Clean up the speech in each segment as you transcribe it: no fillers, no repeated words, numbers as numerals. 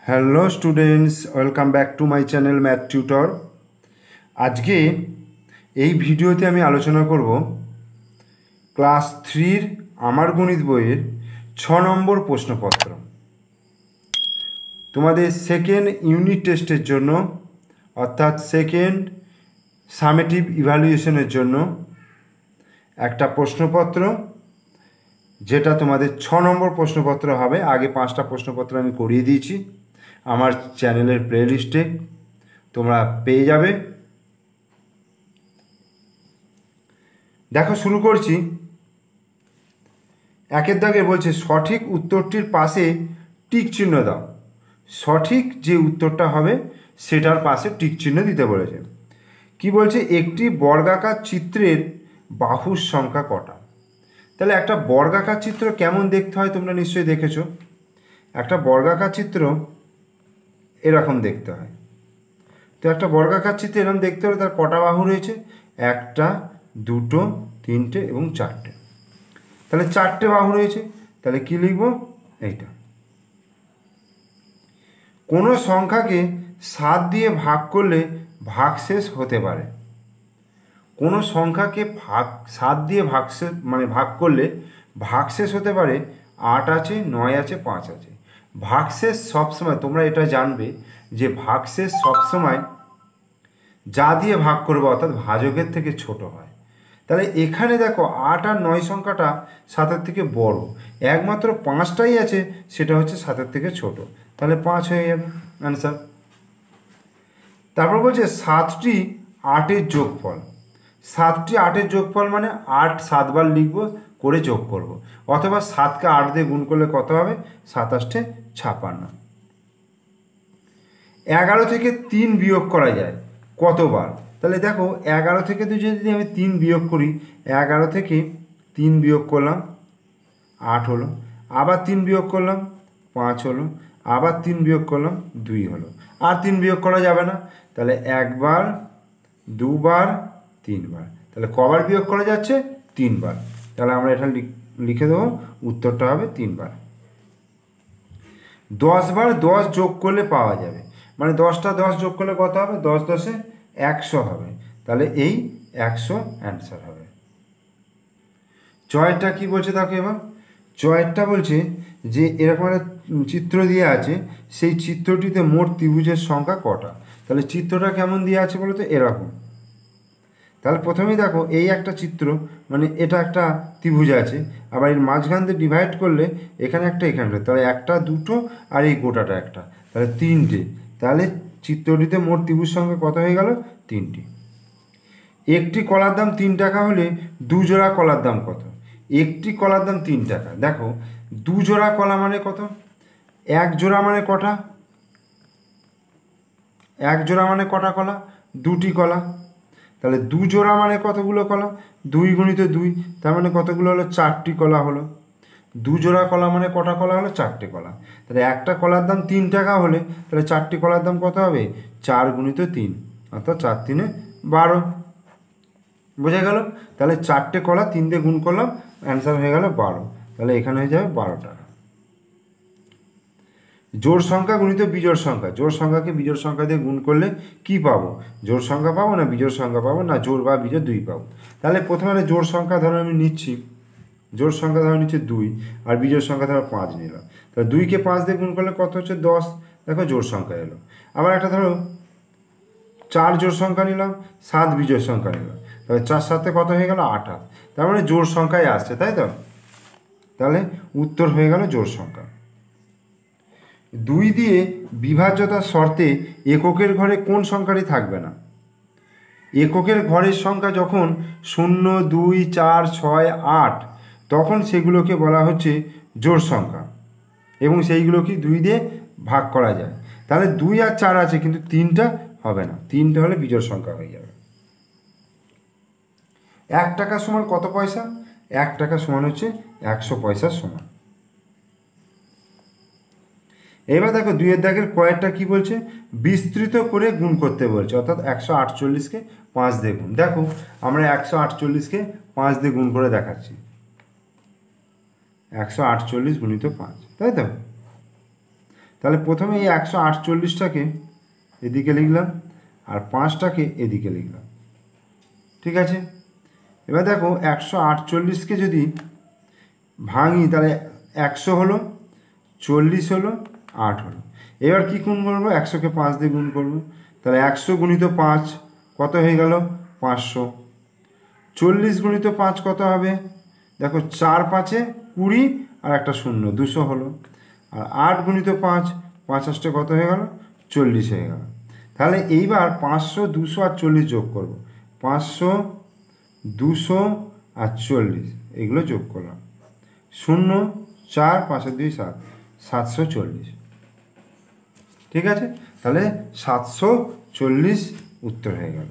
Hello students, welcome back to my channel math tutor. আজকে এই ভিডিওতে আমি আলোচনা করব ক্লাস 3-র আমার গণিত বইয়ের 6 নম্বর প্রশ্নপত্র। তোমাদের সেকেন্ড ইউনিট টেস্টের জন্য, অর্থাৎ সেকেন্ড সামেটিভ ইভ্যালুয়েশনের জন্য একটা প্রশ্নপত্র, যেটা তোমাদের 6 নম্বর প্রশ্নপত্র হবে। আগে 5টা প্রশ্নপত্র আমি করিয়ে দিয়েছি, আমার চ্যানেলের প্লেলিস্টে তোমরা পেয়ে যাবে। দেখো, শুরু করছি। একের দাগে বলছে সঠিক উত্তরটির পাশে টিক চিহ্ন দাও। সঠিক যে উত্তরটা হবে সেটার পাশে টিক চিহ্ন দিতে বলেছে। কি বলছে? একটি বর্গাকার চিত্রের বাহুর সংখ্যা কটা? তাহলে একটা বর্গাকার চিত্র কেমন দেখতে হয় তোমরা নিশ্চয়ই দেখেছো। একটা বর্গাকার চিত্র এরকম দেখতে হয়। তো একটা বর্গাকার চিত্র এরকম দেখতে হলে তার কটা বাহু রয়েছে? 1, 2, 3 এবং 4। তাহলে 4টে বাহু রয়েছে। তাহলে কি লিখব? এইটা। কোনো সংখ্যাকে 7 দিয়ে ভাগ করলে ভাগশেষ হতে পারে। কোনো সংখ্যাকে 7 দিয়ে ভাগ করলে ভাগশেষ হতে পারে 8 আছে, 9 আছে, 5 আছে। ভাগশেষ সবসময়, তোমরা এটা জানবে যে ভাগশেষ সবসময় যা দিয়ে ভাগ করবে অর্থাৎ ভাজকের থেকে ছোট হয়। তাহলে এখানে দেখো 8 আর 9 সংখ্যাটা 7-এর থেকে বড়, একমাত্র 5টাই আছে, সেটা হচ্ছে 7-এর থেকে ছোট। তাহলে 5 হয়ে যাবে অ্যান্সার। তারপর বলছে 7টি 8-এর যোগফল। 7টি 8-এর যোগফল মানে 8 7বার লিখব, করে যোগ করব, অথবা 7কে 8 দিয়ে গুণ করলে কত হবে? 7 × 8 = 56। 11 থেকে 3 বিয়োগ করা যায় কতবার? তাহলে দেখো, 11 থেকে যদি আমি 3 বিয়োগ করি, 11 থেকে 3 বিয়োগ করলাম 8 হলো, আবার 3 বিয়োগ করলাম 5 হলো, আবার 3 বিয়োগ করলাম 2 হলো। আর 3 বিয়োগ করা যাবে না। তাহলে 1 বার, 2 বার, 3 বার। তাহলে কবার বিয়োগ করা যাচ্ছে? 3 বার। তাহলে আমরা এটা লিখে দেবো, উত্তরটা হবে 3 বার। 10 বার 10 যোগ করলে পাওয়া যাবে, মানে 10টা 10 যোগ করলে কত হবে? 10 × 10 = 100 হবে। তাহলে এই 100 অ্যান্সার হবে। চয়েরটা কি বলছে দেখো এবার। চয়েরটা বলছে যে এরকম একটা চিত্র দিয়ে আছে, সেই চিত্রটিতে মোট ত্রিভুজের সংখ্যা কটা? তাহলে চিত্রটা কেমন দিয়ে আছে বলো তো? এরকম। তাহলে প্রথমেই দেখো, এই একটা চিত্র, মানে এটা একটা ত্রিভুজ আছে, আবার এর মাঝখান দিয়ে ডিভাইড করলে এখানে একটা, এখানে, তাহলে 1টা 2টো আর এই গোটাটা একটা, তাহলে 3টে। তাহলে চিত্রটিতে মোট ত্রিভুজ সংখ্যা কত হয়ে গেল? 3টি। একটি কলার দাম 3 টাকা হলে 2 জোড়া কলার দাম কত? একটি কলার দাম 3 টাকা। দেখো, 2 জোড়া কলা মানে কত? 1 জোড়া মানে কটা? 1 জোড়া মানে কটা কলা? 2টি কলা। তাহলে 2 জোড়া মানে কতগুলো কলা? 2 × 2, তার মানে কতগুলো হলো? 4টি কলা হলো। 2 জোড়া কলা মানে কটা কলা হলো? 4টে কলা। তাহলে একটা কলার দাম 3 টাকা হলে তাহলে 4টি কলার দাম কত হবে? 4 × 3, অর্থাৎ 4 × 3 = 12। বোঝা গেল? তাহলে 4টে কলা 3 দিয়ে গুণ করলাম, অ্যান্সার হয়ে গেল 12। তাহলে এখানে হয়ে যাবে 12 টাকা। জোড় সংখ্যা গুণিত বিজোড় সংখ্যা। জোড় সংখ্যাকে বিজোড় সংখ্যা দিয়ে গুণ করলে কি পাবো? জোড় সংখ্যা পাবো না বিজোড় সংখ্যা পাবো, না জোড় বা বিজোড় 2 পাবো। তাহলে প্রথমে জোড় সংখ্যা ধরো আমি নিচ্ছি, জোড় সংখ্যা ধরো নিচ্ছে 2, আর বিজোড় সংখ্যা ধরো 5 নিলাম। তাহলে 2কে 5 দিয়ে গুণ করলে কত হচ্ছে? 10। দেখো, জোড় সংখ্যা এলো। আবার একটা ধরো 4 জোড় সংখ্যা নিলাম, 7 বিজোড় সংখ্যা নিলাম, তাহলে 4 7 কত হয়ে গেল? 28। তার মানে জোড় সংখ্যায় আসছে, তাই তো? তাহলে উত্তর হয়ে গেল জোড় সংখ্যা। 2 দিয়ে বিভাজ্যতার শর্তে এককের ঘরে কোন সংখ্যাটি থাকবে না? এককের ঘরের সংখ্যা যখন 0, 2, 4, 6, 8, তখন সেগুলোকে বলা হচ্ছে জোড় সংখ্যা, এবং সেইগুলোকে 2 দিয়ে ভাগ করা যায়। তাহলে 2 আর 4 আছে, কিন্তু 3টা হবে না। 3টে হলে বিজোড় সংখ্যা হয়ে যাবে। 1 টাকা সমান কত পয়সা? 1 টাকা সমান হচ্ছে 100 পয়সার সমান। এবার দেখো, 2-এর দাগের কয়েকটা কি বলছে? বিস্তৃত করে গুণ করতে বলছে, অর্থাৎ 148কে 5 দিয়ে গুণ। দেখো, আমরা 148কে 5 দিয়ে গুণ করে দেখাচ্ছি। 148 × 5, তাই তো? তাহলে প্রথমে এই 148টাকে এদিকে লিখলাম আর 5টাকে এদিকে লিখলাম, ঠিক আছে। এবার দেখো 148কে যদি ভাঙি তাহলে 100 হলো, 40 হলো, 8 হলো। এবার কি গুণ করবো? 100কে 5 দিয়ে গুণ করবো, তাহলে 100 গুণিত 5 কত হয়ে গেল? 500। 40 গুণিত 5 কত হবে? দেখো 4 5-এ 20 আর একটা 0, 200 হলো। আর 8 গুণিত 5, 5 8-এ কত হয়ে গেল? 40 হয়ে গেল। তাহলে এইবার 500, 200 আর 40 যোগ করব। 500, 200 আর 40 এগুলো যোগ করলাম। 0, 4, 5 আর 2 7, 740, ঠিক আছে। তাহলে 740 উত্তর হয়ে গেল,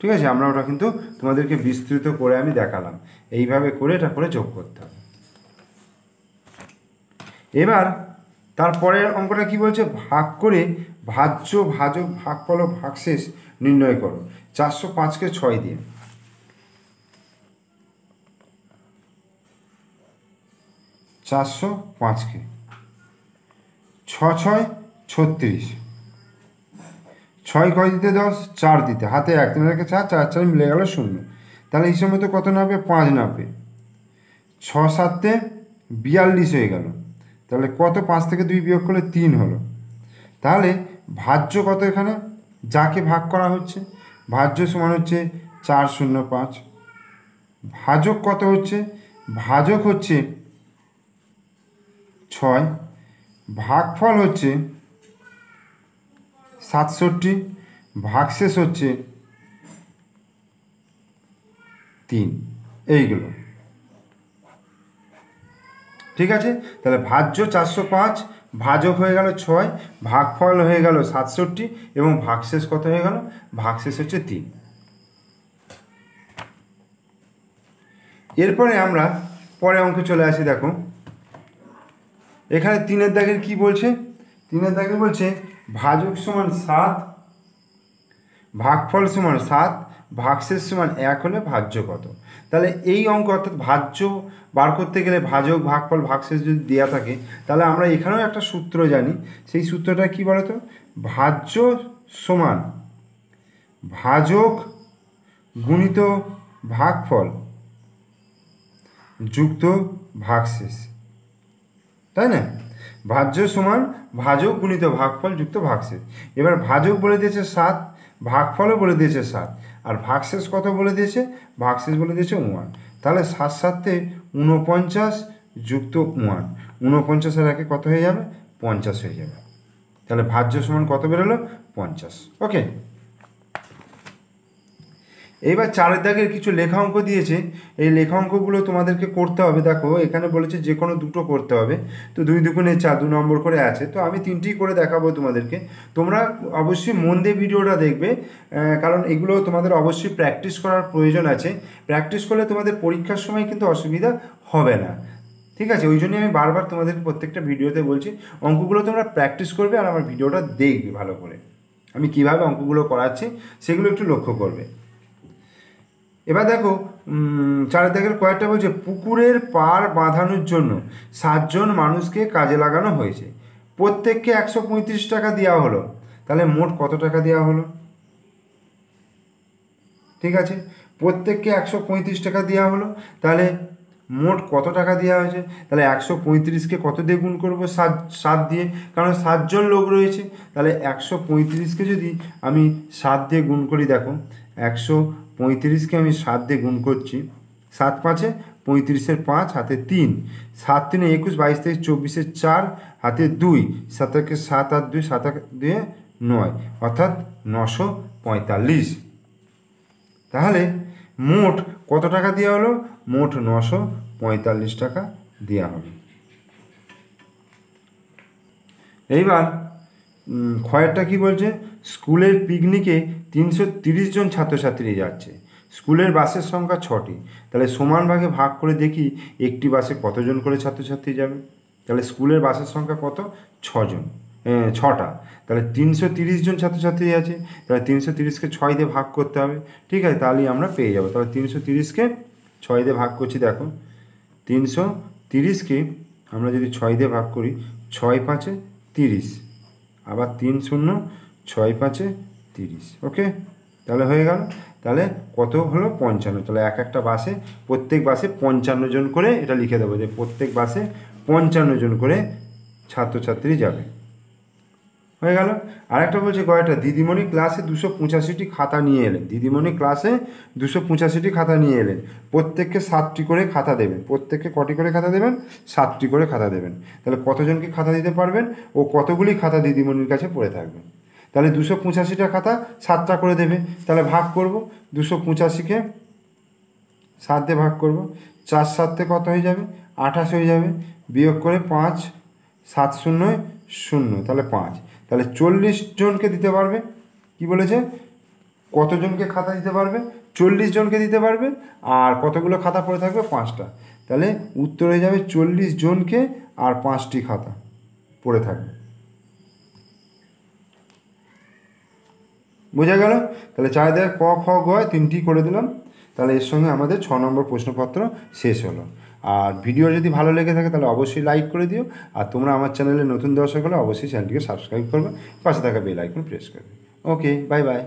ঠিক আছে। আমরা ওটা কিন্তু তোমাদেরকে বিস্তৃত করে আমি দেখালাম, এইভাবে করে এটা করে যোগ করতে হবে। এবার তারপরের অঙ্কটা কি বলছে? ভাগ করে ভাজ্য, ভাজক, ভাগফল ও ভাগশেষ নির্ণয় করো 405কে 6 দিয়ে। 405কে 6 6 36, 6 কয় দিতে 10, 4 দিতে, হাতে 1 3 রেখে 4, 4 4 মিলে গেল 0। তাহলে এই সময় তো কত নামবে? 5 নামবে। 6 7-এ 42 হয়ে গেল। তাহলে কত? 5 থেকে 2 বিয়োগ করলে 3 হলো। তাহলে ভাজ্য কত এখানে? যাকে ভাগ করা হচ্ছে ভাজ্য সমান হচ্ছে 405। ভাজক কত হচ্ছে? ভাজক হচ্ছে 6, ভাগফল হচ্ছে 67, ভাগশেষ হচ্ছে 3। এইগুলো, ঠিক আছে। তাহলে ভাজ্য 405, ভাজক হয়ে গেল 6, ভাগফল হয়ে গেল 67 এবং ভাগশেষ কত হয়ে গেল? ভাগশেষ হচ্ছে 3। এরপরে আমরা পরে অঙ্কে চলে আসি। দেখো এখানে 3-এর দাগের কি বলছে? 3-এর দাগে বলছে ভাজক সমান 7, ভাগফল সমান 7, ভাগশেষ সমান 1 হলে ভাজ্য কত? তাহলে এই অঙ্ক অর্থাৎ ভাজ্য বার করতে গেলে ভাজক, ভাগফল, ভাগশেষ যদি দেওয়া থাকে তাহলে আমরা এখানেও একটা সূত্র জানি। সেই সূত্রটা কি বলতো? ভাজ্য সমান ভাজক গুণিত ভাগফল যুক্ত ভাগশেষ, তাই না? ভাজ্য সমান ভাজক গুণিত ভাগফল যুক্ত ভাগশেষ। এবার ভাজক বলে দিয়েছে 7, ভাগফলও বলে দিয়েছে 7, আর ভাগশেষ কত বলে দিয়েছে? ভাগশেষ বলে দিয়েছে 1। তাহলে 7 7-এ 49 যুক্ত 1, 49 আর 1-এ কত হয়ে যাবে? 50 হয়ে যাবে। তাহলে ভাজ্য সমান কত বেরোলো? 50। ওকে। এইবার 4-এর দাগের কিছু লেখা অঙ্ক দিয়েছে, এই লেখা অঙ্কগুলো তোমাদেরকে করতে হবে। দেখো এখানে বলেছে যে কোনো দুটো করতে হবে, তো 2 দুগুণে 4, 2 নম্বর করে আছে। তো আমি 3টিই করে দেখাবো তোমাদেরকে। তোমরা অবশ্যই মন দিয়ে ভিডিওটা দেখবে, কারণ এগুলো তোমাদের অবশ্যই প্র্যাকটিস করার প্রয়োজন আছে। প্র্যাকটিস করলে তোমাদের পরীক্ষার সময় কিন্তু অসুবিধা হবে না, ঠিক আছে। ওই জন্যই আমি বারবার তোমাদের প্রত্যেকটা ভিডিওতে বলছি অঙ্কগুলো তোমরা প্র্যাকটিস করবে আর আমার ভিডিওটা দেখবে ভালো করে। আমি কিভাবে অঙ্কগুলো করাচ্ছি সেগুলো একটু লক্ষ্য করবে। এবার দেখো 4-এর দাগের কয়েকটা বলছে পুকুরের পাড় বাঁধানোর জন্য 7 জন মানুষকে কাজে লাগানো হয়েছে, প্রত্যেককে 135 টাকা দেওয়া হলো। তাহলে মোট কত টাকা দেওয়া হলো? ঠিক আছে, প্রত্যেককে 135 টাকা দেওয়া হলো। তাহলে মোট কত টাকা দেওয়া হয়েছে? তাহলে 135-কে কত দিয়ে গুণ করবো? 7 দিয়ে, কারণ 7 জন লোক রয়েছে। তাহলে 135-কে যদি আমি 7 দিয়ে গুণ করি, দেখো 135-কে আমি 7 দিয়ে গুণ করছি। 7 5-এ 35-এর 5, হাতে 3, 7 3 21, 22 23 24-এর 4, হাতে 2, 7 1 7 আর 2, 7 2 9, অর্থাৎ 945। তাহলে মোট কত টাকা দেওয়া হলো? মোট 945 টাকা দেওয়া হবে। এইবার ক্ষয়েরটা কি বলছে? স্কুলের পিকনিকে 330 জন ছাত্রছাত্রী যাচ্ছে, স্কুলের বাসের সংখ্যা 6টি। তাহলে সমান ভাগে ভাগ করে দেখি একটি বাসে কতজন করে ছাত্রছাত্রী যাবে। তাহলে স্কুলের বাসের সংখ্যা কত? 6টা। তাহলে 330 জন ছাত্রছাত্রী আছে, তাহলে 330-কে 6 দিয়ে ভাগ করতে হবে, ঠিক আছে, তাহলেই আমরা পেয়ে যাবো। তাহলে 330-কে 6 দিয়ে ভাগ করছি। দেখো 330-কে আমরা যদি 6 দিয়ে ভাগ করি, 6 5 30, আবার 3 0, 6 5 30। ওকে, তাহলে হয়ে গেল। তাহলে কত হলো? 55। তাহলে একটা বাসে, প্রত্যেক বাসে 55 জন করে, এটা লিখে দেবো যে প্রত্যেক বাসে 55 জন করে ছাত্রছাত্রী যাবে। হয়ে গেল। আরেকটা বলছে কয়টা, দিদিমণি ক্লাসে 285টি খাতা নিয়ে এলেন। দিদিমণি ক্লাসে 285টি খাতা নিয়ে এলেন, প্রত্যেককে 7টি করে খাতা দেবেন। প্রত্যেককে কটি করে খাতা দেবেন? 7টি করে খাতা দেবেন। তাহলে কতজনকে খাতা দিতে পারবেন ও কতগুলি খাতা দিদিমণির কাছে পড়ে থাকবে? তাহলে 285টা খাতা 7টা করে দেবে। তাহলে ভাগ করব, 285কে 7 দিয়ে ভাগ করব, 4 7 কত হয়ে যাবে? 28 হয়ে যাবে। বিয়োগ করে 5 7 0 0, তাহলে 5। তাহলে 40 জনকে দিতে পারবে। কি বলেছে? কতজনকে খাতা দিতে পারবে? 40 জনকে দিতে পারবে। আর কতগুলো খাতা পড়ে থাকবে? 5টা। তাহলে উত্তর হয়ে যাবে 40 জনকে আর 5টি খাতা পড়ে থাকবে। বোঝা গেল? তাহলে 4 দেওয়ার ক খ গ 3টি করে দিলাম। তাহলে এর সঙ্গে আমাদের 6 নম্বর প্রশ্নপত্র শেষ হলো। আর ভিডিও যদি ভালো লেগে থাকে তাহলে অবশ্যই লাইক করে দিও। আর তোমরা আমার চ্যানেলে নতুন দর্শক হলে অবশ্যই চ্যানেলটিকে সাবস্ক্রাইব করবে, পাশে থাকা বেল আইকন প্রেস করবে। ওকে, বাই বাই।